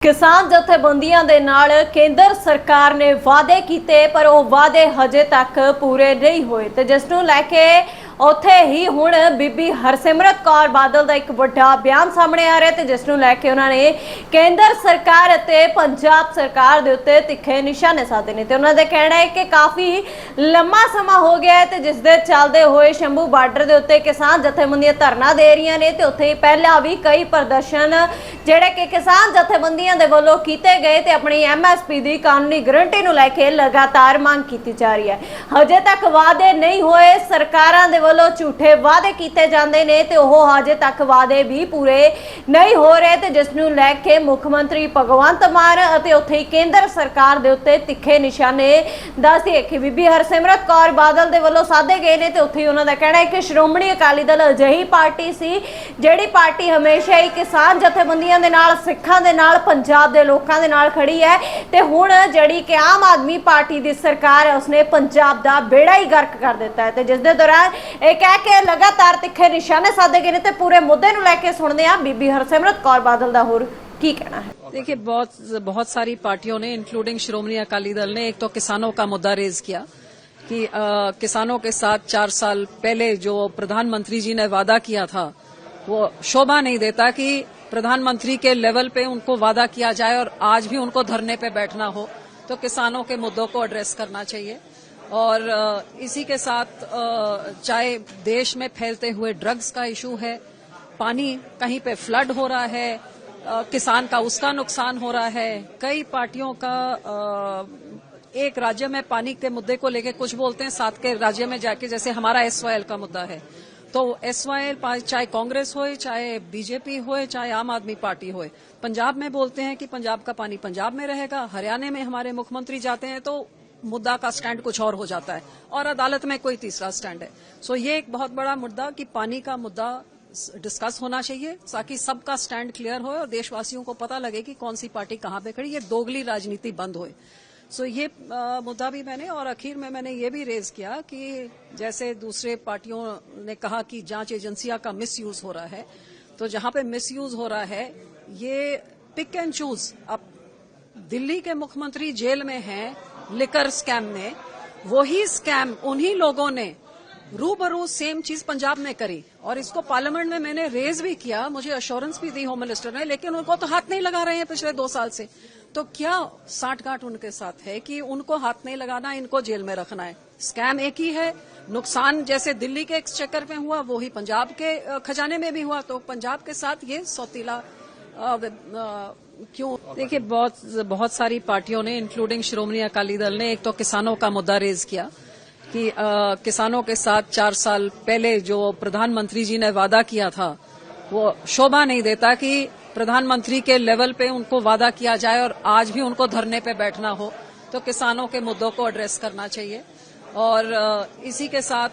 किसान जथेबंदियां दे नाल केंद्र सरकार ने वादे कीते पर वो वादे हजे तक पूरे नहीं होए ते जिस नूं लैके उत्थे ही हुण बीबी हरसिमरत कौर बादल दा एक वड्डा बयान सामने आ रहा है जिस नूं लैके उन्होंने केंद्र सरकार ते पंजाब सरकार दे उत्ते तिखे निशाने साधे ने ते उन्हां दा कहना है कि काफ़ी लंबा समा हो गया है ते जिस दे चलदे होए शंभू बार्डर दे उत्ते किसान जथेबंदियां धरना दे रही ने ते उत्थे पहला भी कई प्रदर्शन जिहड़े कि किसान जथेबंदियां दे वल्लों कीते गए ते अपनी MSP दी कानूनी गारंटी नूं लैके लगातार मांग कीती जा रही है। हजे तक वादे नहीं होए, सरकारां दे वल्लों झूठे वादे कीते जांदे ने ते ओह हजे तक वादे भी पूरे नहीं हो रहे ते जिस नूं लैके मुख मंत्री भगवंत मान अते उत्थे केंद्र सरकार दे उत्ते तिखे निशाने दस्सिए कि बीबी हरसिमरत कौर बादल दे वल्लों साधे गए ने ते उत्थे उन्हां दा कहना है कि श्रोमणी अकाली दल अजिही पार्टी सी जिहड़ी पार्टी हमेशा ही किसान जथेबंदियां दे नाल सिखां दे नाल पंजाब दे लोकां दे नाल खड़ी है ते हुण जिहड़ी कि आम आदमी पार्टी दी सरकार है उसने पंजाब दा बेड़ा ही गर्क कर दिता है ते जिस दे दौरान ये कह के लगातार तिखे निशाने साधे गए ने ते पूरे मुद्दे नूं लैके सुणदे आ बीबी हरसिमरत कौर बादल दा होर की कहना है। देखिए, बहुत सारी पार्टियों ने इंक्लूडिंग श्रोमणी अकाली दल ने एक तो किसानों का मुद्दा रेज किया कि किसानों के साथ 4 साल पहले जो प्रधानमंत्री जी ने वादा किया था वो शोभा नहीं देता कि प्रधानमंत्री के लेवल पे उनको वादा किया जाए और आज भी उनको धरने पे बैठना हो, तो किसानों के मुद्दों को एड्रेस करना चाहिए। और इसी के साथ चाहे देश में फैलते हुए ड्रग्स का इशू है, पानी कहीं पे फ्लड हो रहा है, किसान का उसका नुकसान हो रहा है, कई पार्टियों का एक राज्य में पानी के मुद्दे को लेकर कुछ बोलते हैं, साथ के राज्य में जाके जैसे हमारा SYL का मुद्दा है तो SYL चाहे कांग्रेस होए, चाहे बीजेपी होए, चाहे आम आदमी पार्टी होए, पंजाब में बोलते हैं कि पंजाब का पानी पंजाब में रहेगा, हरियाणा में हमारे मुख्यमंत्री जाते हैं तो मुद्दा का स्टैंड कुछ और हो जाता है और अदालत में कोई तीसरा स्टैंड है। सो ये एक बहुत बड़ा मुद्दा कि पानी का मुद्दा डिस्कस होना चाहिए ताकि सबका स्टैंड क्लियर हो और देशवासियों को पता लगे कि कौन सी पार्टी कहां पे खड़ी, ये दोगली राजनीति बंद होए। सो ये मुद्दा भी मैंने और आखिर में मैंने ये भी रेज किया कि जैसे दूसरे पार्टियों ने कहा कि जांच एजेंसियां का मिसयूज हो रहा है, तो जहां पे मिसयूज हो रहा है ये पिक एंड चूज। अब दिल्ली के मुख्यमंत्री जेल में हैं लिकर स्कैम में, वही स्कैम उन्हीं लोगों ने रूबरू सेम चीज पंजाब में करी और इसको पार्लियामेंट में मैंने रेज भी किया, मुझे अश्योरेंस भी दी होम मिनिस्टर ने, लेकिन उनको तो हाथ नहीं लगा रहे हैं पिछले 2 साल से। तो क्या साठगांठ उनके साथ है कि उनको हाथ नहीं लगाना, इनको जेल में रखना है? स्कैम एक ही है, नुकसान जैसे दिल्ली के एक्सचेकर में हुआ वो ही पंजाब के खजाने में भी हुआ, तो पंजाब के साथ ये सौतीला क्यों? देखिए, बहुत सारी पार्टियों ने इंक्लूडिंग श्रोमणी अकाली दल ने एक तो किसानों का मुद्दा रेज किया कि किसानों के साथ 4 साल पहले जो प्रधानमंत्री जी ने वादा किया था वो शोभा नहीं देता कि प्रधानमंत्री के लेवल पे उनको वादा किया जाए और आज भी उनको धरने पे बैठना हो, तो किसानों के मुद्दों को एड्रेस करना चाहिए। और इसी के साथ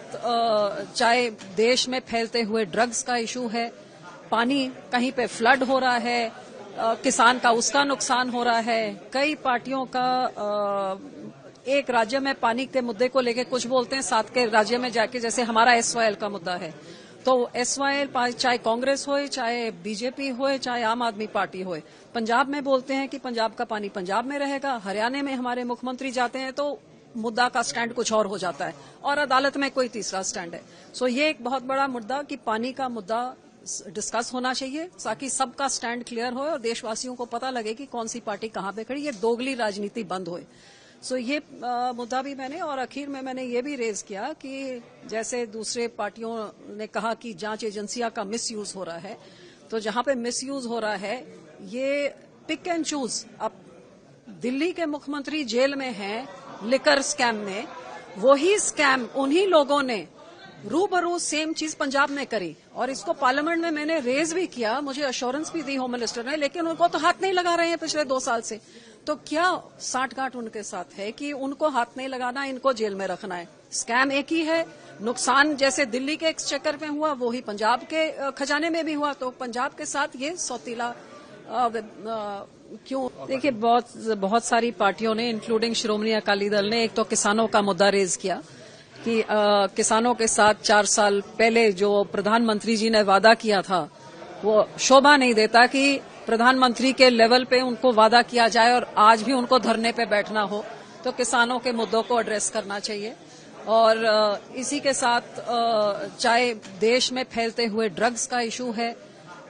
चाहे देश में फैलते हुए ड्रग्स का इशू है, पानी कहीं पे फ्लड हो रहा है, किसान का उसका नुकसान हो रहा है, कई पार्टियों का एक राज्य में पानी के मुद्दे को लेकर कुछ बोलते हैं, साथ के राज्य में जाके जैसे हमारा SYL का मुद्दा है तो SYL चाहे कांग्रेस होए, चाहे बीजेपी होए, चाहे आम आदमी पार्टी होए, पंजाब में बोलते हैं कि पंजाब का पानी पंजाब में रहेगा, हरियाणा में हमारे मुख्यमंत्री जाते हैं तो मुद्दा का स्टैंड कुछ और हो जाता है और अदालत में कोई तीसरा स्टैंड है। सो ये एक बहुत बड़ा मुद्दा कि पानी का मुद्दा डिस्कस होना चाहिए ताकि सबका स्टैंड क्लियर हो और देशवासियों को पता लगे कि कौन सी पार्टी कहां पे खड़ी, ये दोगली राजनीति बंद होए। सो ये मुद्दा भी मैंने और आखिर में मैंने ये भी रेज किया कि जैसे दूसरे पार्टियों ने कहा कि जांच एजेंसियां का मिसयूज हो रहा है, तो जहां पे मिसयूज हो रहा है ये पिक एंड चूज। अब दिल्ली के मुख्यमंत्री जेल में हैं लिकर स्कैम में, वही स्कैम उन्हीं लोगों ने रूबरू सेम चीज पंजाब में करी और इसको पार्लियामेंट में मैंने रेज भी किया, मुझे अश्योरेंस भी दी होम मिनिस्टर ने, लेकिन उनको तो हाथ नहीं लगा रहे हैं पिछले 2 साल से। तो क्या साठगांठ उनके साथ है कि उनको हाथ नहीं लगाना, इनको जेल में रखना है? स्कैम एक ही है, नुकसान जैसे दिल्ली के एक्सचेकर में हुआ वो ही पंजाब के खजाने में भी हुआ, तो पंजाब के साथ ये सौतीला क्यों? देखिए, बहुत सारी पार्टियों ने इंक्लूडिंग श्रोमणी अकाली दल ने एक तो किसानों का मुद्दा रेज किया कि किसानों के साथ 4 साल पहले जो प्रधानमंत्री जी ने वादा किया था वो शोभा नहीं देता कि प्रधानमंत्री के लेवल पे उनको वादा किया जाए और आज भी उनको धरने पे बैठना हो तो किसानों के मुद्दों को एड्रेस करना चाहिए। और इसी के साथ चाहे देश में फैलते हुए ड्रग्स का इशू है,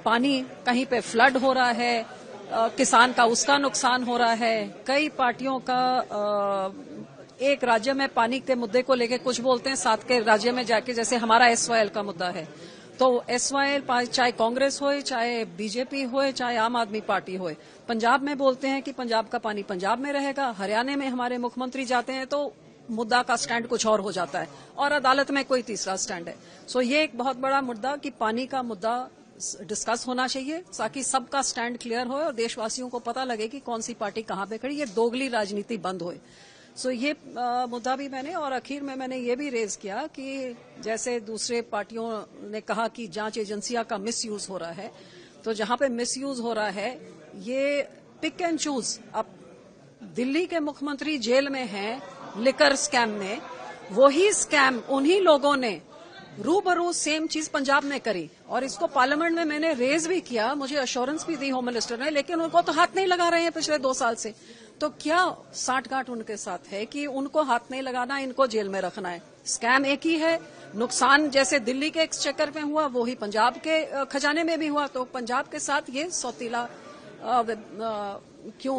पानी कहीं पे फ्लड हो रहा है, किसान का उसका नुकसान हो रहा है, कई पार्टियों का एक राज्य में पानी के मुद्दे को लेकर कुछ बोलते हैं, साथ के राज्य में जाके जैसे हमारा SYL का मुद्दा है तो SYL चाहे कांग्रेस होए, चाहे बीजेपी होए, चाहे आम आदमी पार्टी होए, पंजाब में बोलते हैं कि पंजाब का पानी पंजाब में रहेगा, हरियाणा में हमारे मुख्यमंत्री जाते हैं तो मुद्दा का स्टैंड कुछ और हो जाता है और अदालत में कोई तीसरा स्टैंड है। सो ये एक बहुत बड़ा मुद्दा कि पानी का मुद्दा डिस्कस होना चाहिए ताकि सबका स्टैंड क्लियर हो और देशवासियों को पता लगे कि कौन सी पार्टी कहां पे खड़ी, ये दोगली राजनीति बंद होए। सो ये मुद्दा भी मैंने और आखिर में मैंने ये भी रेज किया कि जैसे दूसरे पार्टियों ने कहा कि जांच एजेंसियां का मिसयूज हो रहा है, तो जहां पे मिसयूज हो रहा है ये पिक एंड चूज। अब दिल्ली के मुख्यमंत्री जेल में हैं लिकर स्कैम में, वही स्कैम उन्हीं लोगों ने रूबरू सेम चीज पंजाब में करी और इसको पार्लियामेंट में मैंने रेज भी किया, मुझे अश्योरेंस भी दी होम मिनिस्टर ने, लेकिन उनको तो हाथ नहीं लगा रहे हैं पिछले 2 साल से। तो क्या साठगांठ उनके साथ है कि उनको हाथ नहीं लगाना, इनको जेल में रखना है? स्कैम एक ही है, नुकसान जैसे दिल्ली के एक्सचेकर में हुआ वो ही पंजाब के खजाने में भी हुआ, तो पंजाब के साथ ये सौतीला क्यों